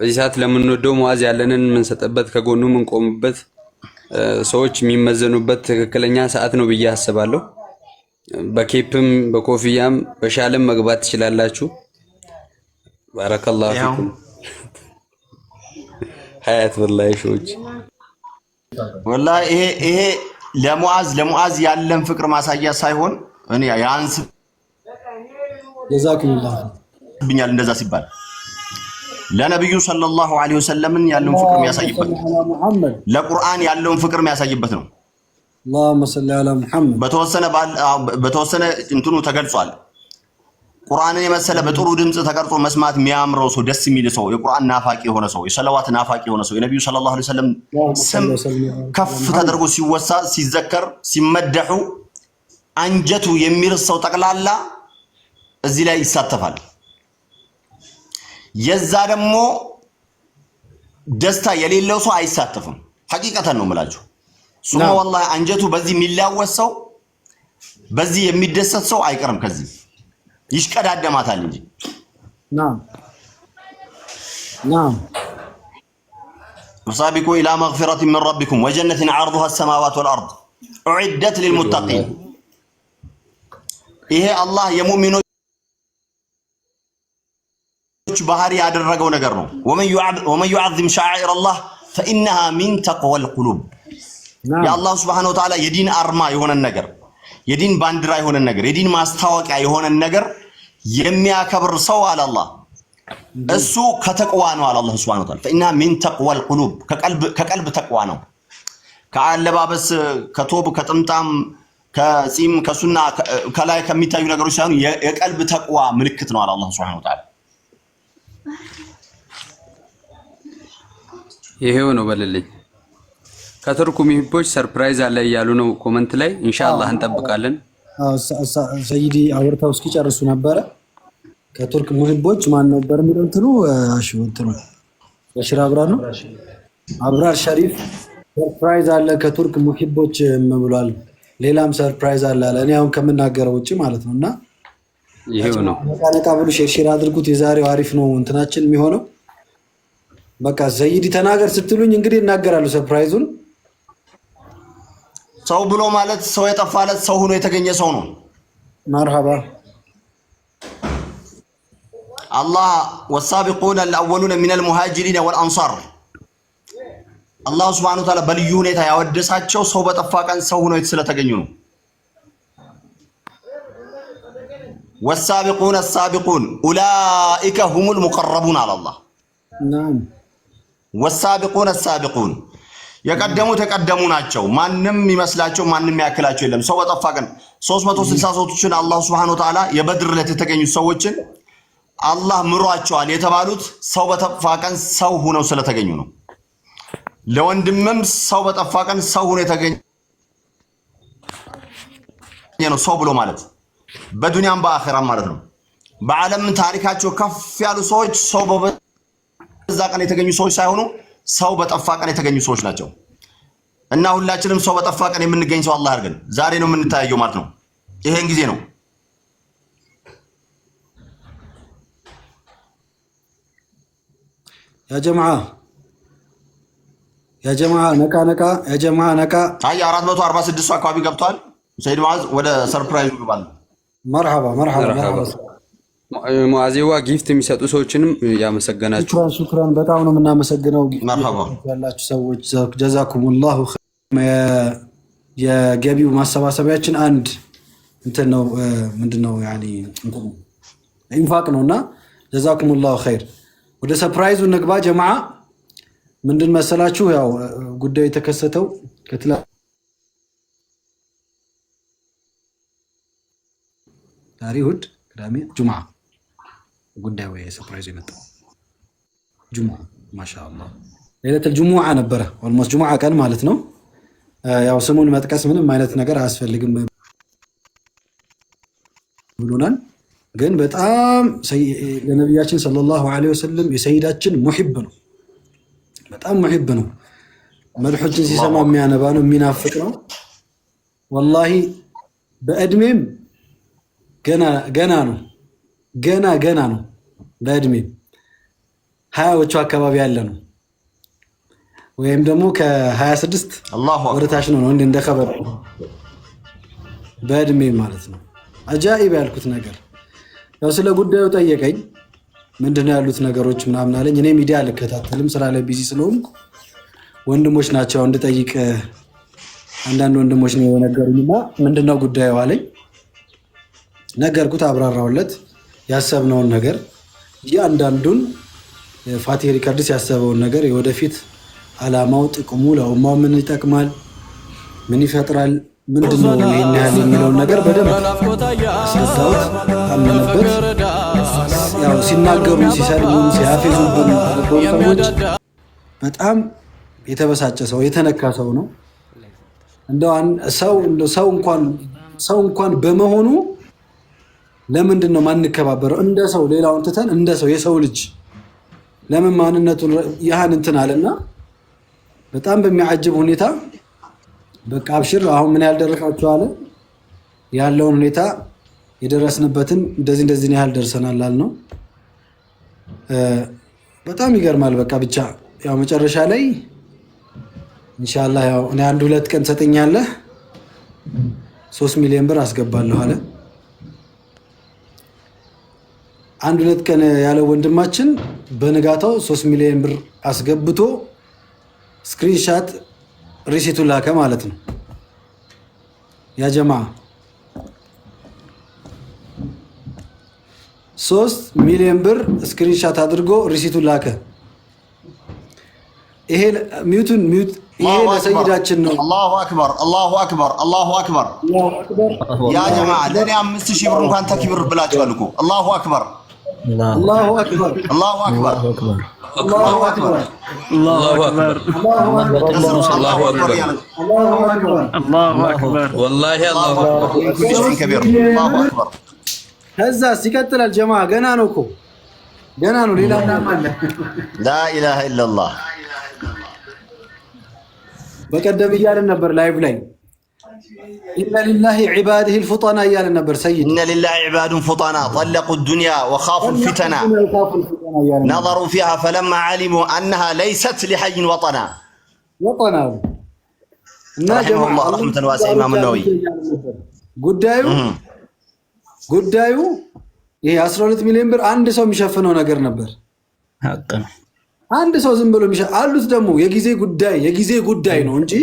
በዚህ ሰዓት ለምንወደው ሙአዝ ያለንን የምንሰጥበት ከጎኑ የምንቆምበት ሰዎች የሚመዘኑበት ትክክለኛ ሰዓት ነው ብዬ አስባለሁ። በኬፕም በኮፍያም በሻለም መግባት ትችላላችሁ። ባረከላሁ ፊኩም ሀያት ወላሂ ሾች ወላሂ ይሄ ለሙአዝ ያለን ፍቅር ማሳያ ሳይሆን እኔ ያንስ ጀዛኩሙላህ ብኛል እንደዛ ሲባል ለነብዩ ሰለላሁ ዐለይሂ ወሰለም ያለውን ፍቅር የሚያሳይበት ለቁርአን ያለውን ፍቅር የሚያሳይበት ነው። اللهم صل على محمد በተወሰነ እንትኑ ተገልጿል። ቁርአንን የመሰለ በጥሩ ድምጽ ተቀርጾ መስማት የሚያምረው ሰው ደስ የሚል ሰው የቁርአን ናፋቂ የሆነ ሰው የሰለዋት ናፋቂ የሆነ ሰው የነብዩ ሰለላሁ ዐለይሂ ወሰለም ስም ከፍ ተደርጎ ሲወሳ ሲዘከር ሲመደሑ አንጀቱ የሚርሰው ጠቅላላ እዚህ ላይ ይሳተፋል። የዛ ደግሞ ደስታ የሌለው ሰው አይሳተፍም። ሐቂቀተን ነው የምላችሁ። ሱማ ወላሂ አንጀቱ በዚህ የሚላወስ ሰው በዚህ የሚደሰት ሰው አይቀርም ከዚህ ይሽቀዳደማታል እንጂ نعم نعم وسابقوا إلى مغفرة من ربكم وجنة عرضها السماوات والأرض أعدت للمتقين إيه الله يمؤمنون ባህሪ ያደረገው ነገር ነው። ومن يعظم شعائر الله فإنها من تقوى القلوب يا الله سبحانه وتعالى የዲን አርማ የሆነ ነገር የዲን ባንዲራ የሆነ ነገር የዲን ማስታወቂያ የሆነ ነገር የሚያከብር ሰው አለ አላህ እሱ ከተቅዋ ነው አለ አላህ Subhanahu Wa Ta'ala فإنها من تقوى القلوب ከቀልብ ተቅዋ ነው። ከአለባበስ ከቶብ ከጥምጣም ከጺም ከሱና ከላይ ከሚታዩ ነገሮች ሳይሆን የቀልብ ተቅዋ ምልክት ነው አለ አላህ Subhanahu Wa Ta'ala ይሄው ነው በለልኝ። ከቱርክ ሙሂቦች ሰርፕራይዝ አለ እያሉ ነው ኮመንት ላይ ኢንሻአላህ እንጠብቃለን። ሰይዲ አውርታው እስኪጨርሱ ነበረ። ከቱርክ ሙሂቦች ማን ነበር የሚለው እንትኑ እንትኑ በሽራ አብራር ነው አብራር ሸሪፍ ሰርፕራይዝ አለ ከቱርክ ሙሂቦች ብሏል። ሌላም ሰርፕራይዝ አለ እኔ አሁን ከምናገረው ውጪ ማለት ነውና ይሄው ነው ነቃ ብሉ ሼር አድርጉት። የዛሬው አሪፍ ነው እንትናችን የሚሆነው በቃ ሰይዲ ተናገር ስትሉኝ እንግዲህ እናገራለሁ። ሰርፕራይዙን ሰው ብሎ ማለት ሰው የጠፋለት ሰው ሆኖ የተገኘ ሰው ነው። መርሐባ الله والسابقون الأولون من المهاجرين والأنصار الله سبحانه وتعالى በልዩ ሁኔታ ያወደሳቸው ሰው በጠፋ ቀን ሰው ሆኖ ስለተገኙ ነው። والسابقون السابقون أولئك هم المقربون على الله نعم والسابقون السابقون የቀደሙ ተቀደሙ ናቸው። ማንንም ይመስላቸው ማንንም ያክላቸው የለም። ሰው በጠፋ ቀን 360 ሰዎችን አላህ Subhanahu Wa Ta'ala የበድር ዕለት የተገኙ ሰዎችን አላህ ምሯቸዋል የተባሉት ሰው በጠፋ ቀን ሰው ሆነው ስለተገኙ ነው። ለወንድምም ሰው በጠፋ ቀን ሰው ሆኖ የተገኘ ነው ሰው ብሎ ማለት በዱንያም በአኺራም ማለት ነው። በዓለም ታሪካቸው ከፍ ያሉ ሰዎች ሰው በዛ ቀን የተገኙ ሰዎች ሳይሆኑ ሰው በጠፋ ቀን የተገኙ ሰዎች ናቸው። እና ሁላችንም ሰው በጠፋ ቀን የምንገኝ ሰው አላህ አድርገን ዛሬ ነው የምንታየው ማለት ነው። ይሄን ጊዜ ነው ያ ጀማዓ ነቃ አይ 446 አካባቢ ገብቷል። ሰይድ ሙአዝ ወደ ሰርፕራይዝ ይገባል። መርሐባ ሙአዚዋ ጊፍት የሚሰጡ ሰዎችንም ያመሰገናችሁ ሹክራን በጣም ነው የምናመሰግነው። መርሐባ ያላችሁ ሰዎች ጀዛኩሙላሁ የገቢው ማሰባሰቢያችን አንድ እንትን ነው ምንድነው ያኒ ኢንፋቅ ነውና ጀዛኩሙላሁ ኸይር። ወደ ሰርፕራይዙ ንግባ ጀማዓ። ምንድን መሰላችሁ ያው ጉዳዩ የተከሰተው ዛሬ እሑድ ቅዳሜ ጁምዓ ጉዳዩ ሰርፕራይዝ የመጣው ጁምዓ ማሻአላህ ሌሊቱል ጁምዓ ነበረ። ኦልሞስት ጁምዓ ቀን ማለት ነው። ያው ስሙን መጥቀስ ምንም አይነት ነገር አያስፈልግም ብሎናል። ግን በጣም ለነብያችን ሰለላሁ ዐለይሂ ወሰለም የሰይዳችን ሙሂብ ነው። በጣም ሙሂብ ነው። መድሑችን ሲሰማ የሚያነባ ነው፣ የሚናፍቅ ነው። ወላሂ በእድሜም ገና ነው በእድሜ 20ዎቹ አካባቢ ያለ ነው ወይም ደግሞ ከ26 ወደታች ነው እንደ ኸበር በእድሜ ማለት ነው። አጃኢብ ያልኩት ነገር ያው ስለ ጉዳዩ ጠየቀኝ። ምንድነው ያሉት ነገሮች ምናምን አለኝ። እኔ ሚዲያ አልከታተልም ስራ ላይ ቢዚ ስለሆንኩ ወንድሞች ናቸው እንድጠይቅ አንዳንድ ወንድሞች ነው የነገሩኝና ምንድነው ጉዳዩ አለኝ። ነገርኩት፣ አብራራውለት ያሰብነውን ነገር እያንዳንዱን ፋቲህ ሪከርድስ ያሰበውን ነገር የወደፊት አላማው ጥቅሙ ለኡማው ምን ይጠቅማል ምን ይፈጥራል ምንድነው ይሄን ያህል የሚለውን ነገር በደንብ አስረዳሁት። አመነበት። ያው ሲናገሩ ሲሰልሙን ሲያፌዙብን በጣም የተበሳጨ ሰው የተነካ ሰው ነው። እንደው ሰው እንኳን በመሆኑ ለምንድነው ማንከባበረው? እንደ ሰው ሌላውን ትተን እንደ ሰው የሰው ልጅ ለምን ማንነቱን ያህን እንትን አለና በጣም በሚያጅብ ሁኔታ በቃ አብሽር አሁን ምን ያልደረሳችሁ አለ ያለውን ሁኔታ የደረስንበትን እንደዚህ ያህል ደርሰናል አልነው። በጣም ይገርማል። በቃ ብቻ ያው መጨረሻ ላይ ኢንሻአላህ ያው እኔ 1-2 ቀን ሰጠኛለህ 3 ሚሊዮን ብር አስገባለሁ አለ። 1-2 ቀን ያለው ወንድማችን በንጋታው 3 ሚሊዮን ብር አስገብቶ ስክሪንሻት ሪሲቱ ላከ ማለት ነው። ያ ጀማ 3 ሚሊዮን ብር ስክሪንሻት አድርጎ ሪሲቱ ላከ። ይሄ ሚዩት ይሄ ለሰይዳችን ነው። አላሁ አክበር አላሁ አክበር አላሁ አክበር። ያ ጀማ ለኔ 5000 ብር እንኳን ተክብር ብላችኋል እኮ። አላሁ አክበር አላሁ አክበር አላሁ አክበር الله أكبر الله أكبر الله أكبر الله أكبر والله الله أكبر كبير الله أكبر. هذا سيكتل الجماعة جنانكم جنانو ليلا لا إله إلا الله. بقدم يال النبر لايف لاين إن لله عباده الفطناء يال النبر سيد. إن لله عباد فطناء طلقوا الدنيا وخافوا الفتنة نظروا فيها فلما علموا أنها ليست لحي وطنا رحمه الله رحمة واسعة إمام النووي. ጉዳዩ ይሄ 12 ሚሊዮን ብር አንድ ሰው የሚሸፍነው ነገር ነበር። አንድ ሰው ዝም ብሎ አሉት ደግሞ የጊዜ ጉዳይ ነው እንጂ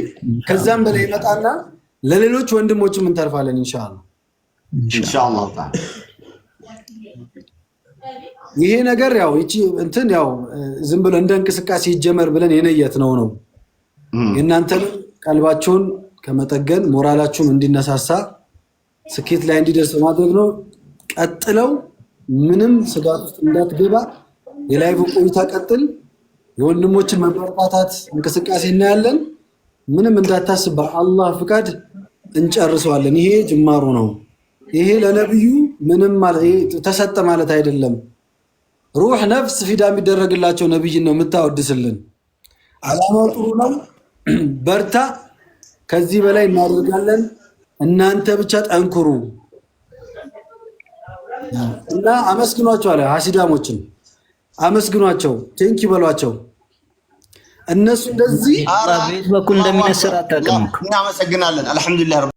ከዛም በላይ ይመጣና ለሌሎች ወንድሞችም እንተርፋለን ኢንሻአላህ ተዓላ። ይሄ ነገር ያው እቺ እንትን ያው ዝም ብሎ እንደ እንቅስቃሴ ይጀመር ብለን የነየት ነው እናንተን ቀልባችሁን ከመጠገን ሞራላችሁን እንዲነሳሳ ስኬት ላይ እንዲደርስ ማድረግ ነው። ቀጥለው ምንም ስጋት ውስጥ እንዳትገባ የላይቭ ቆይታ ቀጥል። የወንድሞችን መበረታታት እንቅስቃሴ እናያለን። ምንም እንዳታስብ በአላህ ፍቃድ እንጨርሰዋለን። ይሄ ጅማሩ ነው። ይሄ ለነብዩ ምንም ማለት ተሰጠ ማለት አይደለም። ሩህ ነፍስ ፊዳ የሚደረግላቸው ነብይ ነው የምታወድስልን። አላማው ጥሩ ነው። በርታ። ከዚህ በላይ እናደርጋለን። እናንተ ብቻ ጠንክሩ እና አመስግኗቸው አለ። ሐሲዳሞችን አመስግኗቸው፣ ቴንኪ በሏቸው። እነሱ እንደዚህ ቤት በኩል እንደሚነስር አታውቅም። እናመሰግናለን። አልሐምዱሊላህ